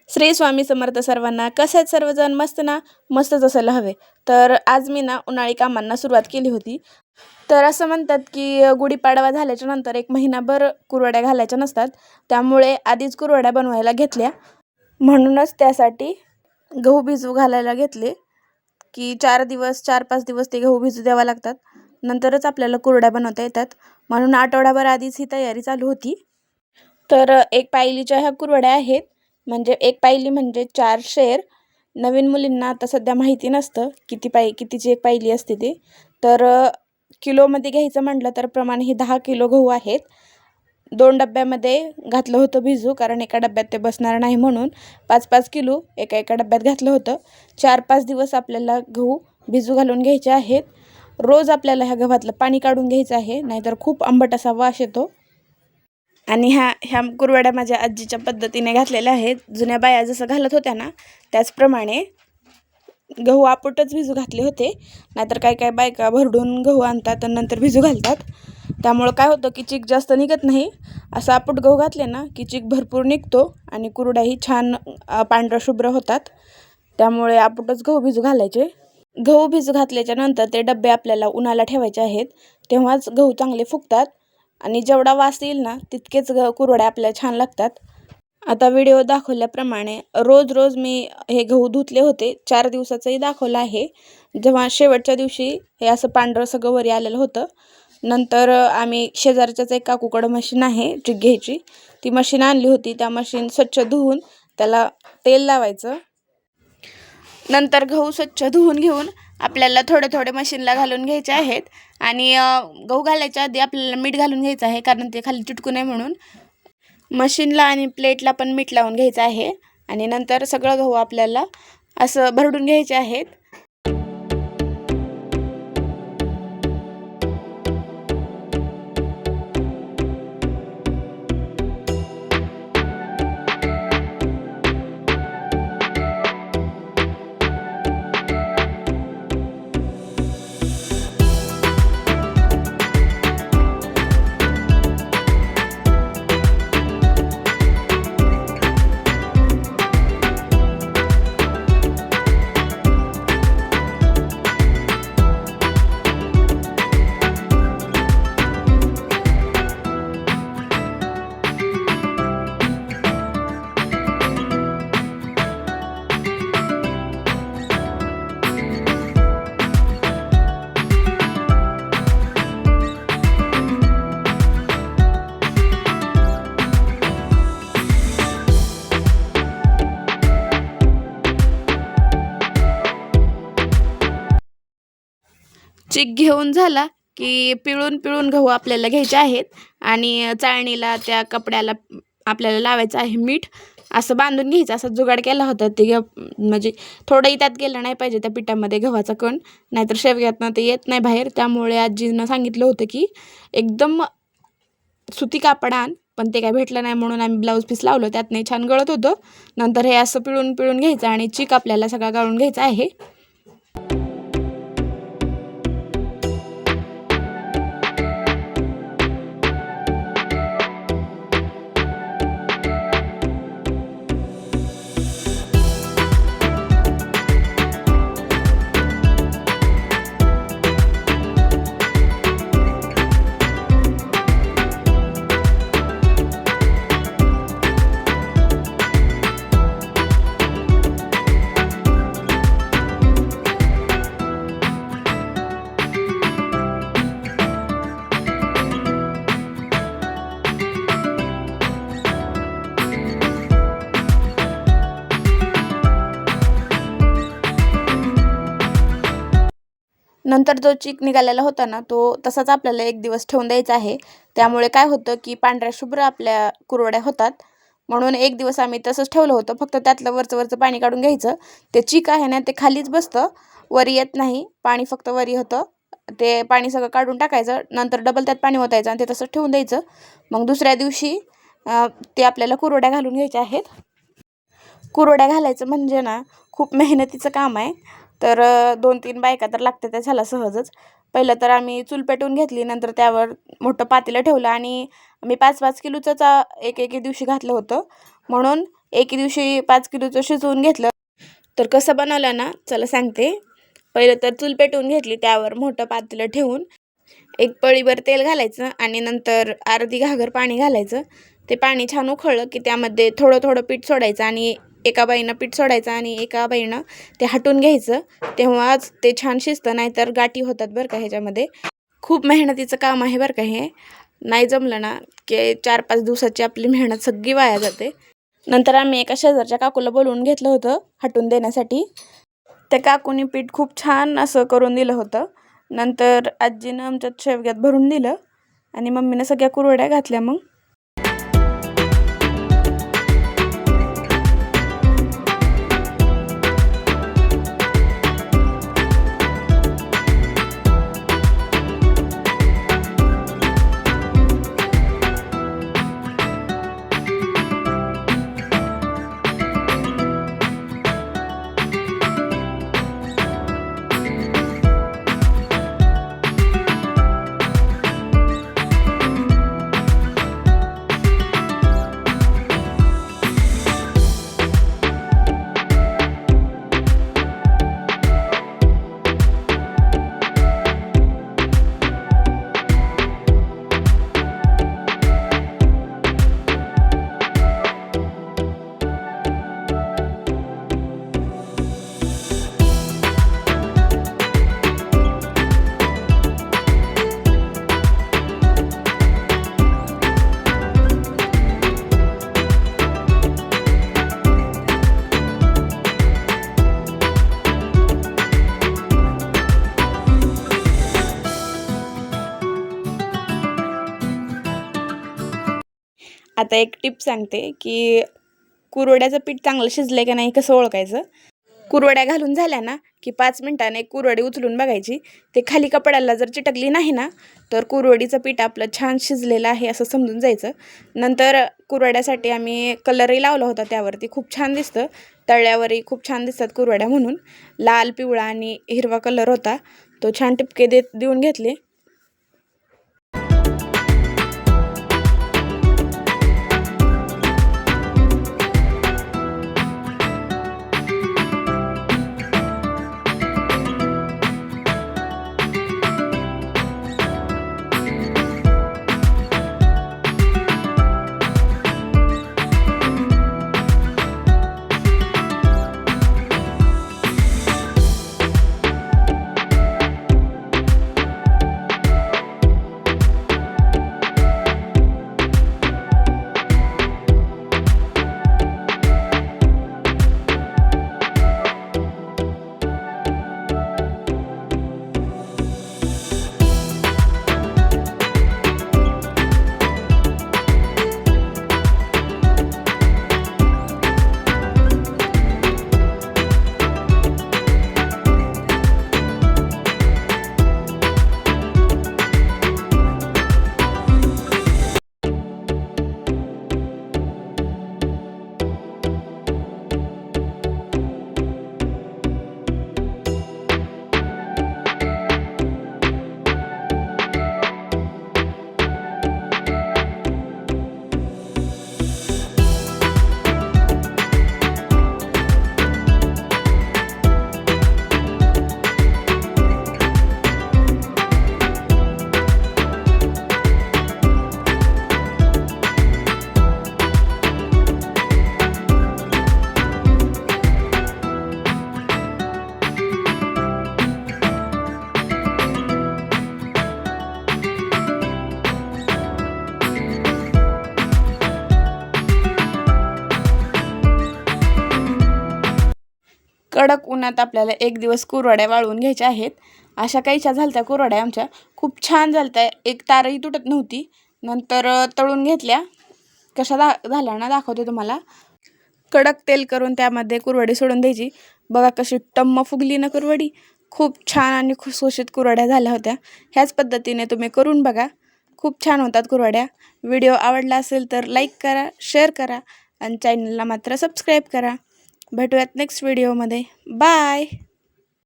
श्री स्वामी समर्थ सर्वांना. कसे आहेत सर्वजण? मस्त ना? मस्तच असायला हवे. तर आज मी उन्हाळी कामांना सुरुवात केली होती. तर असं म्हणतात की गुढीपाडवा झाल्याच्या नंतर 1 महिनाभर कुरवड्या घालायच्या नसतात. त्यामुळे आधीच कुरवड्या बनवायला घेतल्या. म्हणूनच त्यासाठी गहू भिजू घालायला घेतले की 4-5 दिवस ते गहू भिजू द्यावा लागतात. नंतरच आपल्याला कुरवड्या बनवता येतात. म्हणून आठवडाभर आधीच ही तयारी चालू होती. तर 1 पायलीच्या ह्या कुरवड्या आहेत. म्हणजे 1 पायली म्हणजे 4 शेर. नवीन मुलींना आता सध्या माहिती नसतं कितीची 1 पायली असते ते. तर किलोमध्ये घ्यायचं म्हटलं तर प्रमाण हे 10 किलो गहू आहेत. 2 डब्यामध्ये घातलं होतं भिजू, कारण एका डब्यात ते बसणार नाही म्हणून 5-5 किलो एका डब्यात घातलं होतं. 4-5 दिवस आपल्याला गहू भिजू घालून घ्यायचे आहेत. रोज आपल्याला ह्या गव्हातलं पाणी काढून घ्यायचं आहे, नाहीतर खूप आंबट असा वास येतो. आणि ह्या कुरवड्या माझ्या आजीच्या पद्धतीने घातलेल्या आहेत. जुन्या बाया जसं घालत होत्या ना, त्याचप्रमाणे गहू आपटच भिजू घातले होते. नाहीतर काही बायका भरडून गहू आणतात आणि नंतर भिजू घालतात. त्यामुळं काय होतं की चीक जास्त निघत नाही. असं आपट गहू घातले ना की चीक भरपूर निघतो आणि कुरवड्याही छान पांढऱ्या शुभ्र होतात. त्यामुळे आपटच गहू भिजू घालायचे. गहू भिजू घातल्याच्या नंतर ते डबे आपल्याला उन्हाला ठेवायचे आहेत. तेव्हाच गहू चांगले फुगतात आणि जेवढा वास येईल ना तितकेच कुरवड्या आपल्याला छान लागतात. आता व्हिडिओ दाखवल्याप्रमाणे रोज मी हे गहू धुतले होते. 4 दिवसाचंही दाखवलं आहे. जेव्हा शेवटच्या दिवशी हे असं पांढरं सगळं वरी आलेलं होतं. नंतर आम्ही शेजारच्याच एक काकूकडं मशीन आहे चिक घ्यायची. ती मशीन आणली होती. त्या मशीन स्वच्छ धुवून त्याला तेल लावायचं. नंतर गहू स्वच्छ धुवून घेऊन आपल्याला थोडे मशीनला घालून घ्यायचे आहेत. आणि गहू घालायच्या आधी आपल्याला मीठ घालून घ्यायचं आहे, कारण ते खाली चिटकू नये म्हणून. मशीनला आणि प्लेटला पण मीठ लावून घ्यायचं आहे. आणि नंतर सगळं गहू आपल्याला असं भरडून घ्यायचे आहेत. चीक घेऊन झाला की पिळून गहू आपल्याला घ्यायचे आहेत. आणि चाळणीला त्या कपड्याला आपल्याला लावायचं आहे मीठ. असं बांधून घ्यायचं. असं जुगाड केला होता ते म्हणजे थोडंही त्यात गेलं नाही पाहिजे त्या पिठामध्ये गव्हाचा कण, नाहीतर शेवग्यातनं ते येत नाही बाहेर. त्यामुळे आजीनं सांगितलं होतं की एकदम सुती कापड आण, पण ते काय भेटलं नाही म्हणून आम्ही ब्लाऊज पीस लावलं. त्यातनं छान गळत होतं. नंतर हे असं पिळून घ्यायचं आणि चीक आपल्याला सगळा गाळून घ्यायचा आहे. नंतर जो चीक निघालेला होता ना, तो तसाच आपल्याला 1 दिवस ठेवून द्यायचा आहे. त्यामुळे काय होतं की पांढऱ्या शुभ्र आपल्या कुरवड्या होतात. म्हणून 1 दिवस आम्ही तसंच ठेवलं होतं. फक्त त्यातलं वरचं पाणी काढून घ्यायचं. ते चीक आहे ना ते खालीच बसतं, वरी येत नाही. पाणी फक्त वरी होतं. ते पाणी सगळं काढून टाकायचं. नंतर डबल त्यात पाणी ओतायचं आणि ते तसंच ठेवून द्यायचं. मग दुसऱ्या दिवशी ते आपल्याला कुरवड्या घालून घ्यायच्या आहेत. कुरवड्या घालायचं म्हणजे ना खूप मेहनतीचं काम आहे. तर 2-3 बायका तर लागतात त्याला सहजच. पहिलं तर आम्ही चूल पेटवून घेतली. नंतर त्यावर मोठं पातेलं ठेवलं आणि मी 5-5 किलोचंच एक दिवशी घातलं होतं. म्हणून एक दिवशी 5 किलोचं शिजवून घेतलं. तर कसं बनवलं ना चला सांगते. पहिलं तर चूल पेटवून घेतली, त्यावर मोठं पातेलं ठेवून एक पळीभर तेल घालायचं आणि नंतर अर्धी घागर पाणी घालायचं. ते पाणी छान उकळलं की त्यामध्ये थोडं थोडं पीठ सोडायचं आणि एका बाईनं पीठ सोडायचं आणि एका बाईनं ते हटून घ्यायचं. तेव्हाच ते छान शिजतं, नाहीतर गाठी होतात बरं का ह्याच्यामध्ये. खूप मेहनतीचं काम आहे बरं का हे. नाही जमलं ना की 4-5 दिवसाची आपली मेहनत सगळी वाया जाते. नंतर आम्ही एका शेजारच्या काकूला बोलवून घेतलं होतं हटून देण्यासाठी. त्या काकूनी पीठ खूप छान असं करून दिलं होतं. नंतर आजीनं आमच्यात शेवग्यात भरून दिलं आणि मम्मीनं सगळ्या कुरवड्या घातल्या. मग आता एक टिप सांगते की कुरवड्याचं पीठ चांगलं शिजलं की नाही कसं ओळखायचं. कुरवड्या घालून झाल्या ना की 5 मिनिटांनी एक कुरवडी उचलून बघायची. ते खाली कपड्याला जर चिटकली नाही ना तर कुरवडीचं पीठ आपलं छान शिजलेलं आहे असं समजून जायचं. नंतर कुरवड्यासाठी आम्ही कलरही लावला होता त्यावरती, खूप छान दिसतं. तळल्यावरही खूप छान दिसतात कुरवड्या, म्हणून लाल, पिवळा आणि हिरवा कलर होता, तो छान टिपके देऊन घेतले. कडक उन्हात आपल्याला 1 दिवस कुरवड्या वाळवून घ्यायच्या आहेत. अशा काहीशा झालत्या कुरवड्या आमच्या, खूप छान झालत्या, एक तारही तुटत नव्हती. नंतर तळून घेतल्या. कशा झाल्या ना दाखवते तुम्हाला. कडक तेल करून त्यामध्ये कुरवडी सोडून द्यायची. बघा कशी टम्म फुगली ना कुरवडी. खूप छान आणि खुसखुशीत कुरवड्या झाल्या होत्या. ह्याच पद्धतीने तुम्ही करून बघा, खूप छान होतात कुरवड्या. व्हिडिओ आवडला असेल तर लाईक करा, शेअर करा आणि चॅनलला मात्र सबस्क्राईब करा. भेटूयात नेक्स्ट व्हिडिओमध्ये. बाय.